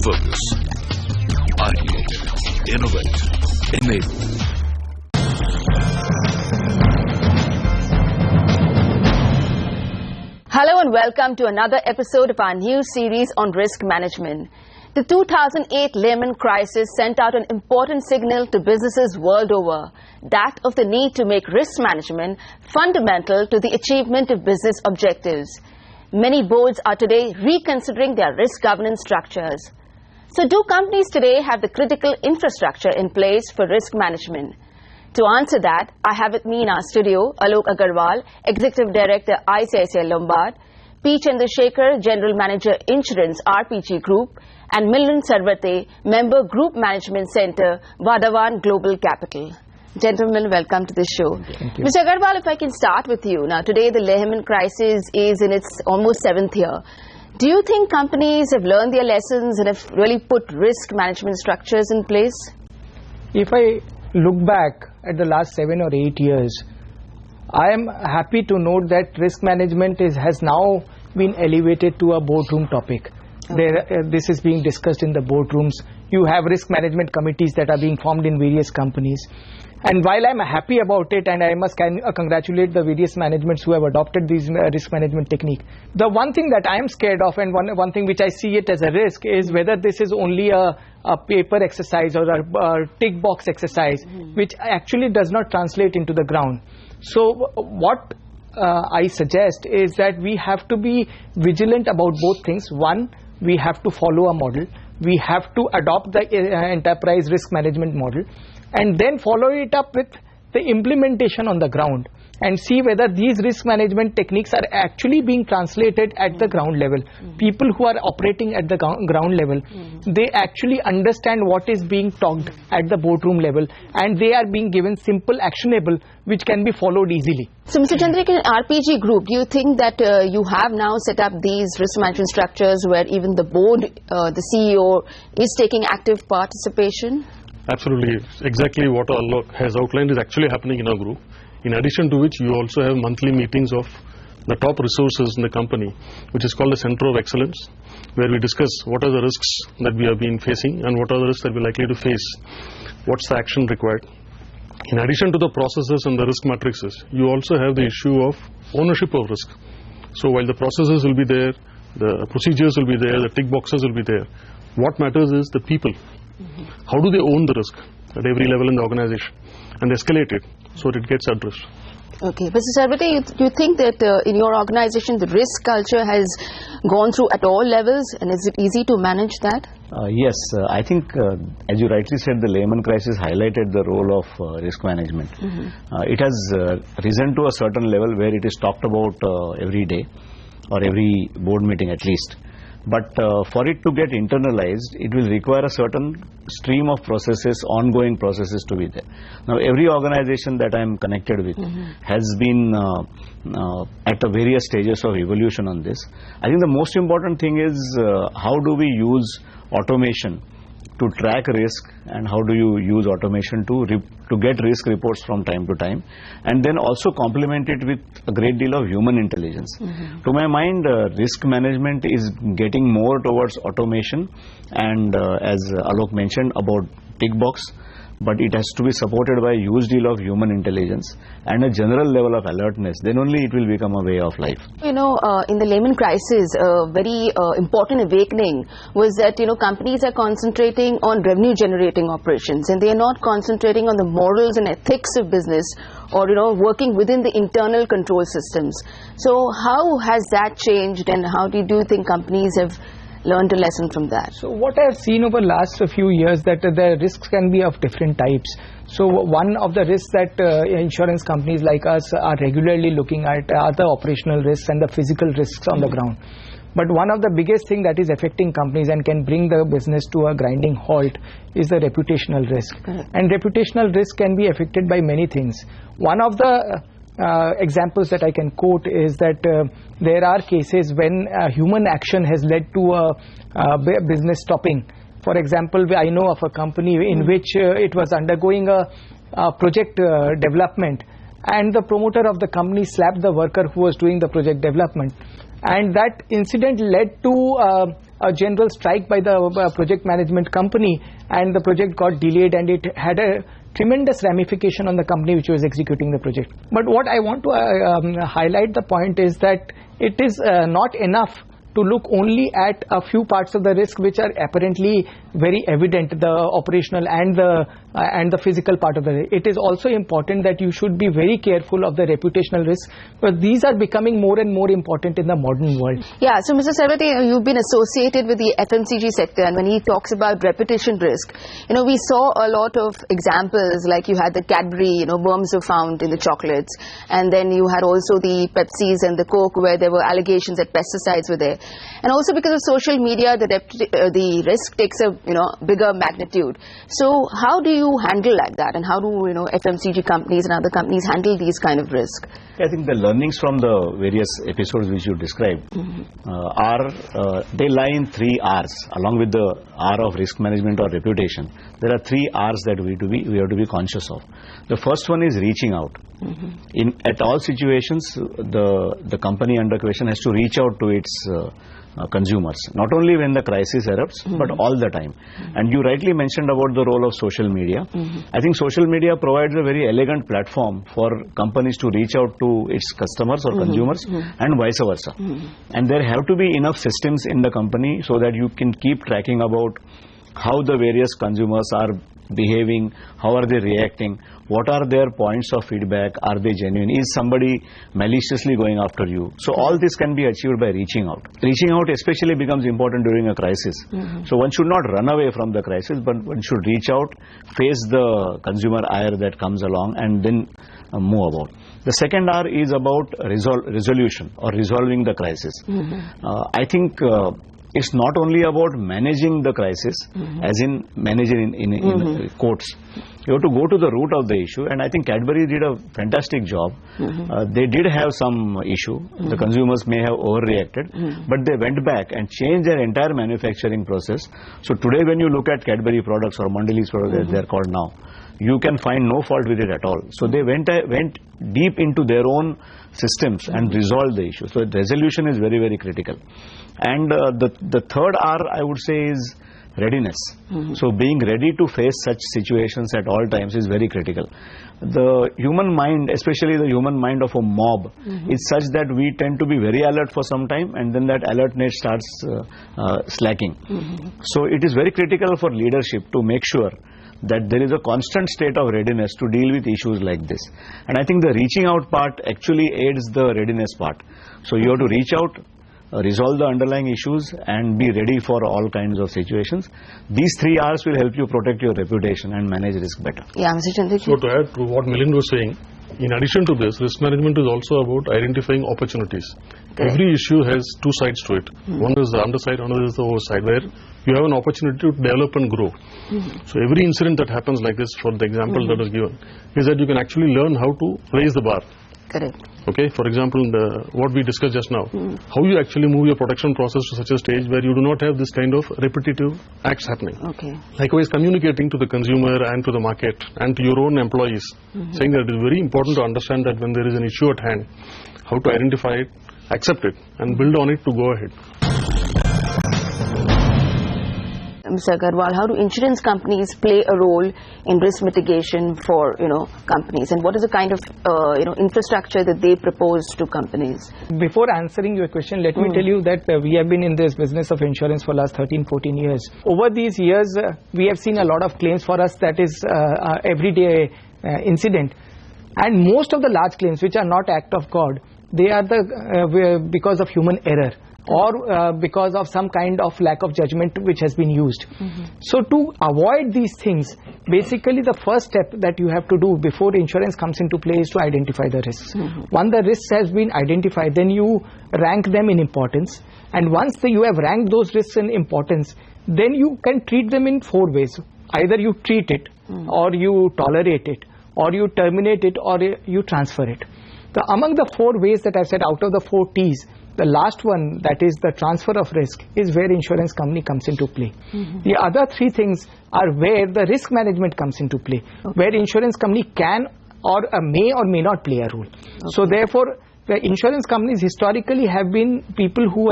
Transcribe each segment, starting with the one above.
focus. Ideate, innovate, enable. Hello and welcome to another episode of our new series on risk management. The 2008 Lehman crisis sent out an important signal to businesses world over, that of the need to make risk management fundamental to the achievement of business objectives. Many boards are today reconsidering their risk governance structures. So do companies today have the critical infrastructure in place for risk management? To answer that, I have with me in our studio Alok Agarwal, Executive Director, ICICI Lombard, P. Chandrasekhar, General Manager, Insurance, RPG Group, and Milind Sarvate, Member, Group Management Center, Vadavan Global Capital. Gentlemen, welcome to the show. Thank you. Mr. Agarwal, if I can start with you. Now, today the Lehman crisis is in its almost 7th year. Do you think companies have learned their lessons and have really put risk management structures in place? If I look back at the last 7 or 8 years, I am happy to note that risk management has now been elevated to a boardroom topic. This is being discussed in the boardrooms. You have risk management committees that are being formed in various companies. And while I'm happy about it, and I must congratulate the various managements who have adopted these risk management technique, the one thing that I am scared of, and one thing which I see it as a risk, is whether this is only a paper exercise or a tick box exercise, which actually does not translate into the ground. So what I suggest is that we have to be vigilant about both things. One, we have to follow a model. We have to adopt the enterprise risk management model, and then follow it up with the implementation on the ground and see whether these risk management techniques are actually being translated at the ground level. People who are operating at the ground level, they actually understand what is being talked at the boardroom level, and they are being given simple, actionable, which can be followed easily. So, Mr. Chandrasekhar, RPG Group, do you think that you have now set up these risk management structures where even the board, the CEO, is taking active participation? Absolutely. Exactly what Alok has outlined is actually happening in our group. In addition to which, you also have monthly meetings of the top resources in the company, which is called the Center of Excellence, where we discuss what are the risks that we have been facing and what are the risks that we're likely to face. What's the action required? In addition to the processes and the risk matrices, you also have the issue of ownership of risk. So while the processes will be there, the procedures will be there, the tick boxes will be there, what matters is the people. How do they own the risk at every level in the organization and escalate it so that it gets addressed? Okay, Mr. Sarvate, you think that in your organization the risk culture has gone through at all levels, and is it easy to manage that? Yes, I think as you rightly said, the Lehman crisis highlighted the role of risk management. It has risen to a certain level where it is talked about every day or every board meeting at least. But for it to get internalized, it will require a certain stream of processes, ongoing processes to be there. Now, every organization that I am connected with has been at a various stages of evolution on this. I think the most important thing is how do we use automation to track risk, and how do you use automation to get risk reports from time to time, and then also complement it with a great deal of human intelligence. To my mind, risk management is getting more towards automation, and as Alok mentioned about tick box, but it has to be supported by a huge deal of human intelligence and a general level of alertness. Then only it will become a way of life. You know, in the Lehman crisis, a very important awakening was that, companies are concentrating on revenue generating operations, and they are not concentrating on the morals and ethics of business, or, working within the internal control systems. So how has that changed, and how do you think companies have learned a lesson from that? So what I have seen over the last few years, that the risks can be of different types. So one of the risks that insurance companies like us are regularly looking at are the operational risks and the physical risks on the ground. But one of the biggest thing that is affecting companies and can bring the business to a grinding halt is the reputational risk. And reputational risk can be affected by many things. One of the examples that I can quote is that there are cases when human action has led to a business stopping. For example, I know of a company in which it was undergoing a project development, and the promoter of the company slapped the worker who was doing the project development. and that incident led to a general strike by the project management company, and the project got delayed, and it had a tremendous ramification on the company which was executing the project. But what I want to highlight the point is that it is not enough to look only at a few parts of the risk which are apparently very evident, the operational and the physical part of the risk. It is also important that you should be very careful of the reputational risk, but these are becoming more and more important in the modern world. Yeah, so Mr. Sarvate, you've been associated with the FMCG sector, and when he talks about reputation risk, we saw a lot of examples, like you had the Cadbury, worms were found in the chocolates, and then you had also the Pepsis and the Coke where there were allegations that pesticides were there. And also because of social media, the risk takes a bigger magnitude. So how do you handle like that, and how do FMCG companies and other companies handle these kind of risk? I think the learnings from the various episodes which you described they lie in 3 R's. Along with the R of risk management or reputation, there are 3 R's that we have to be conscious of. The first one is reaching out. At all situations, the company under question has to reach out to its consumers, not only when the crisis erupts, but all the time. And you rightly mentioned about the role of social media. I think social media provides a very elegant platform for companies to reach out to its customers or consumers, and vice versa. And there have to be enough systems in the company so that you can keep tracking about how the various consumers are behaving, how are they reacting, what are their points of feedback, are they genuine, is somebody maliciously going after you. So all this can be achieved by reaching out. Reaching out especially becomes important during a crisis. So one should not run away from the crisis, but one should reach out, face the consumer ire that comes along, and then move about. The second R is about resolution or resolving the crisis. I think it's not only about managing the crisis, as in managing in quotes. You have to go to the root of the issue, and I think Cadbury did a fantastic job. They did have some issue. The consumers may have overreacted, but they went back and changed their entire manufacturing process. So today when you look at Cadbury products or Mondelez products as they are called now, you can find no fault with it at all. So they went deep into their own systems and resolved the issue. So resolution is very, very critical. And the third R, I would say, is readiness. So being ready to face such situations at all times is very critical. The human mind, especially the human mind of a mob, is such that we tend to be very alert for some time, and then that alertness starts slacking. So it is very critical for leadership to make sure that there is a constant state of readiness to deal with issues like this. And I think the reaching out part actually aids the readiness part. So you have to reach out, resolve the underlying issues, and be ready for all kinds of situations. These 3 R's will help you protect your reputation and manage risk better. Yeah, Mr. Chandra. So to add to what Milind was saying, in addition to this, risk management is also about identifying opportunities. Every issue has 2 sides to it. One is the underside, another is the overside, where you have an opportunity to develop and grow. So every incident that happens like this, for the example that was given, is that you can actually learn how to raise the bar. Correct. Okay, for example, what we discussed just now, how you actually move your production process to such a stage where you do not have this kind of repetitive acts happening. Okay. Likewise, communicating to the consumer and to the market and to your own employees, saying that it is very important to understand that when there is an issue at hand, how to identify it, accept it, and build on it to go ahead. Mr. Agarwal, how do insurance companies play a role in risk mitigation for companies, and what is the kind of infrastructure that they propose to companies? Before answering your question, let me tell you that we have been in this business of insurance for last 13-14 years. Over these years, we have seen a lot of claims. For us, that is everyday incident, and most of the large claims, which are not act of God, they are because of human error, or because of some kind of lack of judgment which has been used. So to avoid these things, basically the first step that you have to do before insurance comes into play is to identify the risks. Once the risks has been identified, then you rank them in importance, and once you have ranked those risks in importance, then you can treat them in 4 ways. Either you treat it, or you tolerate it, or you terminate it, or you transfer it. So among the 4 ways that I said, out of the 4 T's, the last one, that is the transfer of risk, is where insurance company comes into play. The other 3 things are where the risk management comes into play, where insurance company can or may not play a role. So therefore, the insurance companies historically have been people who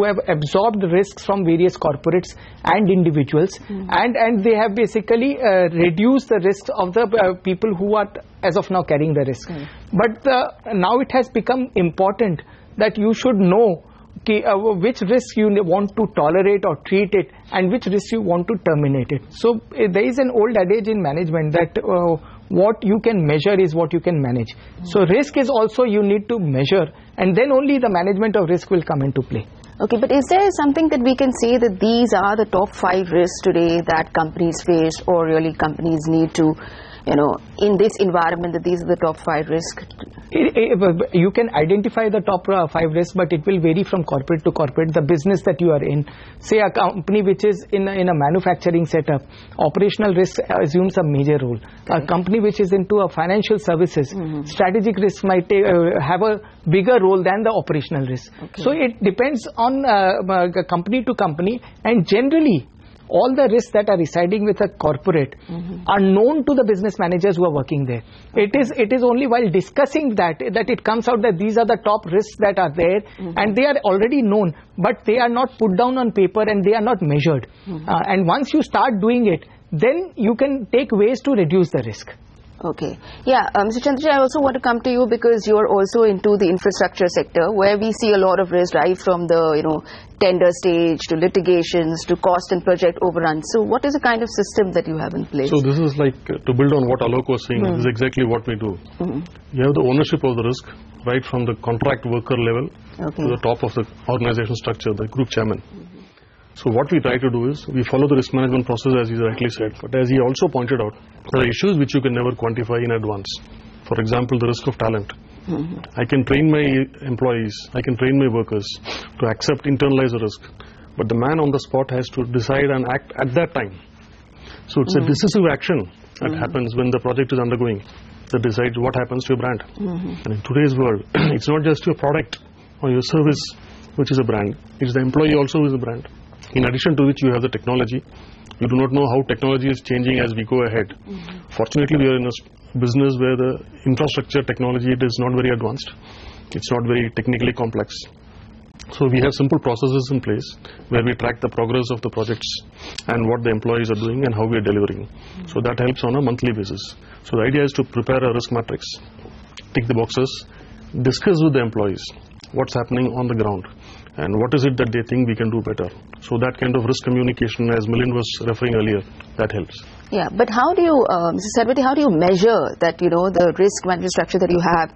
have absorbed risks from various corporates and individuals, and they have basically reduced the risks of the people who are as of now carrying the risk. But now it has become important that you should know which risk you want to tolerate or treat it, and which risk you want to terminate it. So there is an old adage in management that what you can measure is what you can manage. So risk is also you need to measure, and then only the management of risk will come into play. Okay, but is there something that we can say that these are the top 5 risks today that companies face, or really companies need to, in this environment, that these are the top 5 risks? You can identify the top 5 risks, but it will vary from corporate to corporate. The business that you are in, say a company which is in a manufacturing setup, operational risk assumes a major role. A company which is into a financial services, strategic risk might have a bigger role than the operational risk. So it depends on company to company, and generally all the risks that are residing with a corporate are known to the business managers who are working there. It is only while discussing that it comes out that these are the top risks that are there, and they are already known, but they are not put down on paper and they are not measured. And once you start doing it, then you can take ways to reduce the risk. Okay. Yeah, Mr. Chandraji, I also want to come to you because you are also into the infrastructure sector, where we see a lot of risk right from the tender stage to litigations to cost and project overruns. So what is the kind of system that you have in place? So this is like, to build on what Alok was saying, this is exactly what we do. You have the ownership of the risk right from the contract worker level to the top of the organization structure, the group chairman. So what we try to do is, we follow the risk management process as you rightly said, but as he also pointed out, there are issues which you can never quantify in advance. For example, the risk of talent. I can train my employees, I can train my workers to accept, internalize the risk, but the man on the spot has to decide and act at that time. So it's a decisive action that happens when the project is undergoing, that decides what happens to your brand. And in today's world, it's not just your product or your service which is a brand, it's the employee also who is a brand. In addition to which you have the technology. You do not know how technology is changing as we go ahead. Fortunately, we are in a business where the infrastructure technology is not very advanced. It's not very technically complex. So we have simple processes in place where we track the progress of the projects and what the employees are doing and how we are delivering. So that helps on a monthly basis. So the idea is to prepare a risk matrix, tick the boxes, discuss with the employees what's happening on the ground and what is it that they think we can do better. So that kind of risk communication, as Milind was referring earlier, that helps. Yeah, but how do you, Mr. Sarvati, how do you measure that, the risk management structure that you have,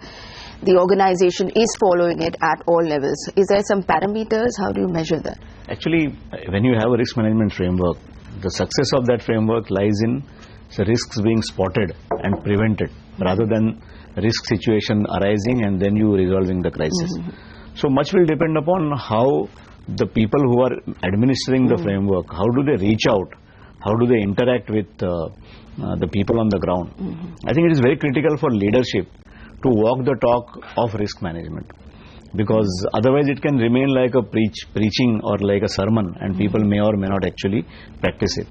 the organization is following it at all levels? Is there some parameters? How do you measure that? Actually, when you have a risk management framework, the success of that framework lies in the risks being spotted and prevented, rather than risk situation arising and then you resolving the crisis. So much will depend upon how the people who are administering the framework, how do they reach out, how do they interact with the people on the ground. I think it is very critical for leadership to walk the talk of risk management, because otherwise it can remain like a preaching or like a sermon, and people may or may not actually practice it.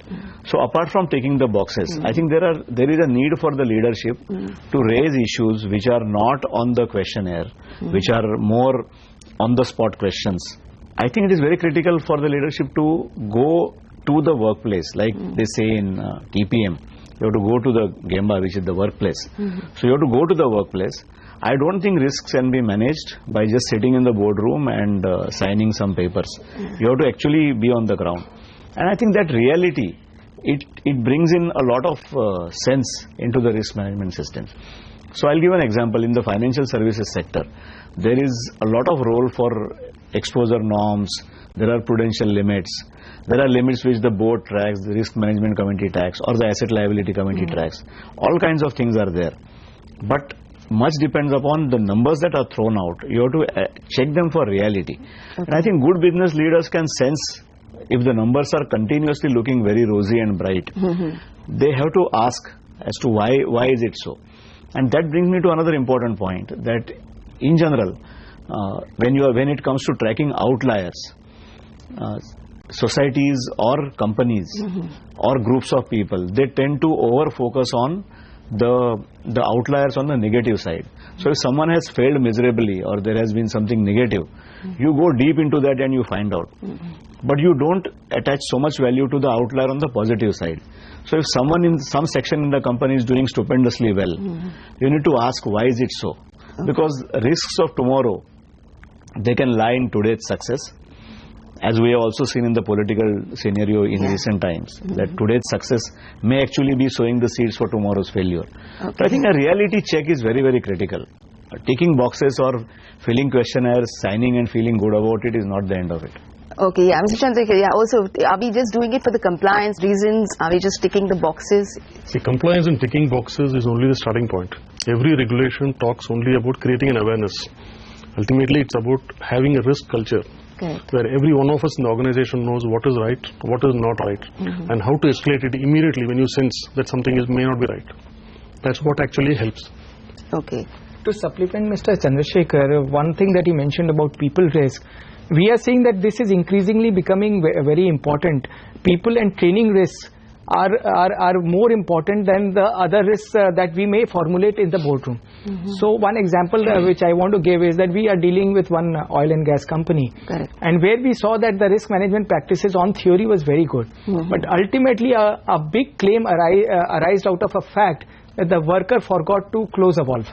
So apart from taking the boxes, I think there is a need for the leadership to raise issues which are not on the questionnaire, which are more on the spot questions. I think it is very critical for the leadership to go to the workplace, like they say in TPM, you have to go to the Gemba, which is the workplace. So you have to go to the workplace. I don't think risks can be managed by just sitting in the boardroom and signing some papers. You have to actually be on the ground. And I think that reality, it brings in a lot of sense into the risk management systems. So I'll give an example. In the financial services sector, there is a lot of role for exposure norms. There are prudential limits. There are limits which the board tracks, the risk management committee tracks, or the asset liability committee tracks. All kinds of things are there. But much depends upon the numbers that are thrown out. You have to check them for reality. And I think good business leaders can sense if the numbers are continuously looking very rosy and bright. They have to ask as to why is it so. And that brings me to another important point, that in general, when it comes to tracking outliers, societies or companies or groups of people, they tend to over focus on the outliers on the negative side. So if someone has failed miserably or there has been something negative, you go deep into that and you find out. But you don't attach so much value to the outlier on the positive side. So if someone in some section in the company is doing stupendously well, you need to ask why is it so? Because risks of tomorrow, they can lie in today's success. As we have also seen in the political scenario in recent times, that today's success may actually be sowing the seeds for tomorrow's failure. So I think a reality check is very, very critical. Ticking boxes or filling questionnaires, signing and feeling good about it is not the end of it. Okay, yeah, Mr. Chandrasekhar, yeah, also, are we just doing it for the compliance reasons? Are we just ticking the boxes? See, compliance and ticking boxes is only the starting point. Every regulation talks only about creating an awareness. Ultimately, it's about having a risk culture. Where every one of us in the organization knows what is right, what is not right, and how to escalate it immediately when you sense that something may not be right. That's what actually helps. Okay. To supplement Mr. Chandrasekhar, one thing that he mentioned about people risk, we are seeing that this is increasingly becoming very important. People and training risks are more important than the other risks that we may formulate in the boardroom. So one example which I want to give is that we are dealing with one oil and gas company. Correct. And where we saw that the risk management practices on theory was very good. But ultimately a big claim arised out of a fact that the worker forgot to close a valve.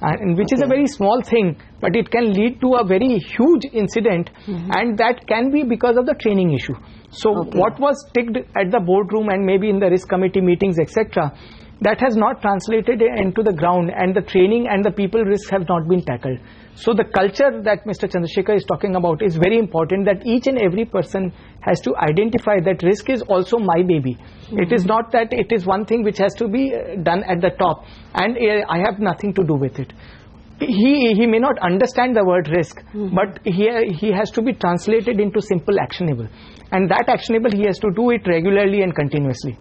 And which is a very small thing, but it can lead to a very huge incident, and that can be because of the training issue. So what was ticked at the boardroom and maybe in the risk committee meetings, etc., that has not translated into the ground, and the training and the people risks have not been tackled. So the culture that Mr. Chandrasekhar is talking about is very important, that each and every person has to identify that risk is also my baby. It is not that it is one thing which has to be done at the top and I have nothing to do with it. He may not understand the word risk, but he has to be translated into simple actionable, and that actionable he has to do it regularly and continuously.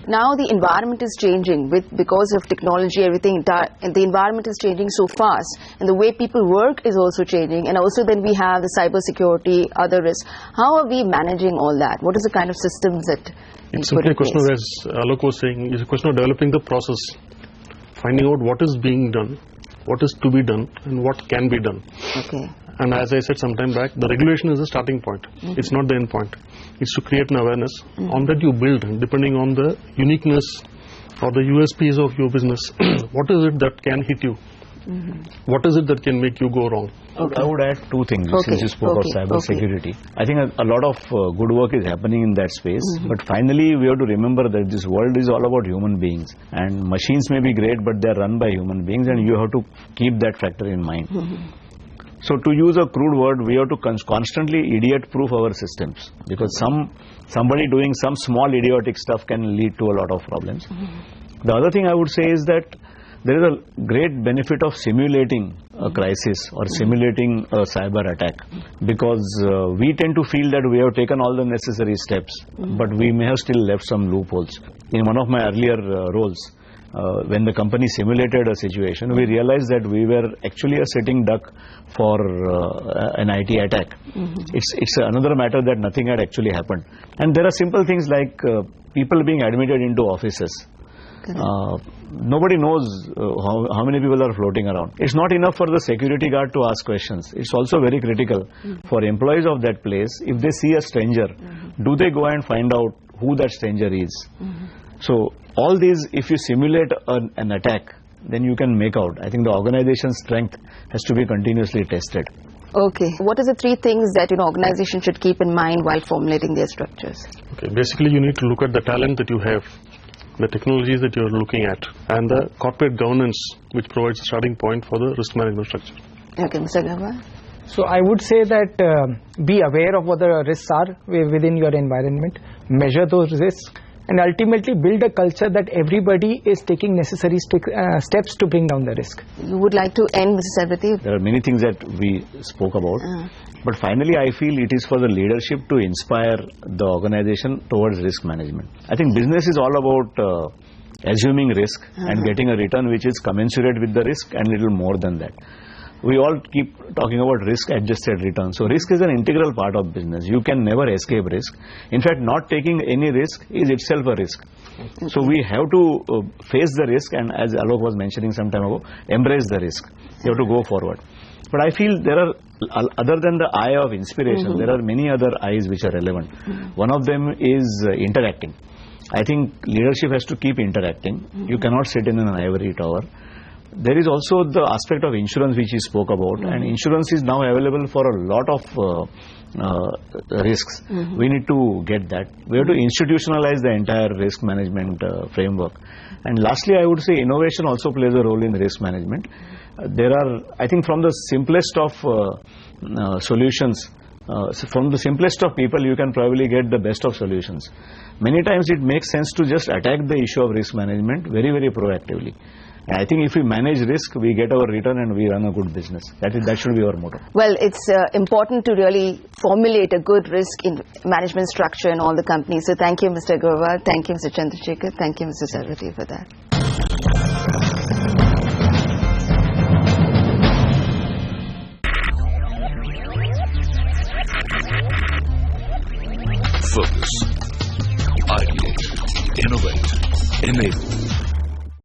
Now the environment is changing because of technology, everything, the environment is changing so fast, and the way people work is also changing, and also then we have the cyber security, other risks. How are we managing all that? What is the kind of systems that it's simply a question of, as Alok was saying, it's a question of developing the process, finding out what is being done, what is to be done, and what can be done. Okay. And as I said some time back, the regulation is the starting point. It's not the end point. It's to create an awareness. On that you build, depending on the uniqueness or the USPs of your business. What is it that can hit you? What is it that can make you go wrong? I would add two things since you spoke of cyber security. I think a lot of good work is happening in that space, but finally we have to remember that this world is all about human beings, and machines may be great, but they are run by human beings, and you have to keep that factor in mind. So to use a crude word, we have to constantly idiot-proof our systems, because somebody doing some small idiotic stuff can lead to a lot of problems. The other thing I would say is that there is a great benefit of simulating a crisis or simulating a cyber attack, because we tend to feel that we have taken all the necessary steps, but we may have still left some loopholes. In one of my earlier roles, when the company simulated a situation, we realized that we were actually a sitting duck for an IT attack. It's another matter that nothing had actually happened. And there are simple things like people being admitted into offices. Nobody knows how many people are floating around. It's not enough for the security guard to ask questions. It's also very critical for employees of that place. If they see a stranger, do they go and find out who that stranger is? So all these, if you simulate an attack, then you can make out. I think the organization's strength has to be continuously tested. Okay. What are the three things that an organization should keep in mind while formulating their structures? Okay. Basically, you need to look at the talent that you have, the technologies that you're looking at, and the corporate governance, which provides a starting point for the risk management structure. Okay, Mr. Gawar. So I would say that be aware of what the risks are within your environment, measure those risks, and ultimately build a culture that everybody is taking necessary steps to bring down the risk. You would like to end, Mr. Sarvati? There are many things that we spoke about, but finally I feel it is for the leadership to inspire the organization towards risk management. I think business is all about assuming risk and getting a return which is commensurate with the risk and little more than that. we all keep talking about risk-adjusted return. So risk is an integral part of business. You can never escape risk. In fact, not taking any risk is itself a risk. So we have to face the risk, and as Alok was mentioning some time ago, embrace the risk. You have to go forward. But I feel there are, other than the eye of inspiration, there are many other eyes which are relevant. One of them is interacting. I think leadership has to keep interacting. You cannot sit in an ivory tower. There is also the aspect of insurance which he spoke about, and insurance is now available for a lot of risks. We need to get that. We have to institutionalize the entire risk management framework. And lastly, I would say innovation also plays a role in risk management. There are, I think, from the simplest of solutions, from the simplest of people, you can probably get the best of solutions. Many times it makes sense to just attack the issue of risk management very, very proactively. And I think if we manage risk, we get our return and we run a good business. That should be our motto. Well, it's important to really formulate a good risk in management structure in all the companies. So thank you, Mr. Agrawal. Thank you, Mr. Chandrasekhar. Thank you, Mr. Sarvati, for that. Focus, ideate, innovate, enable.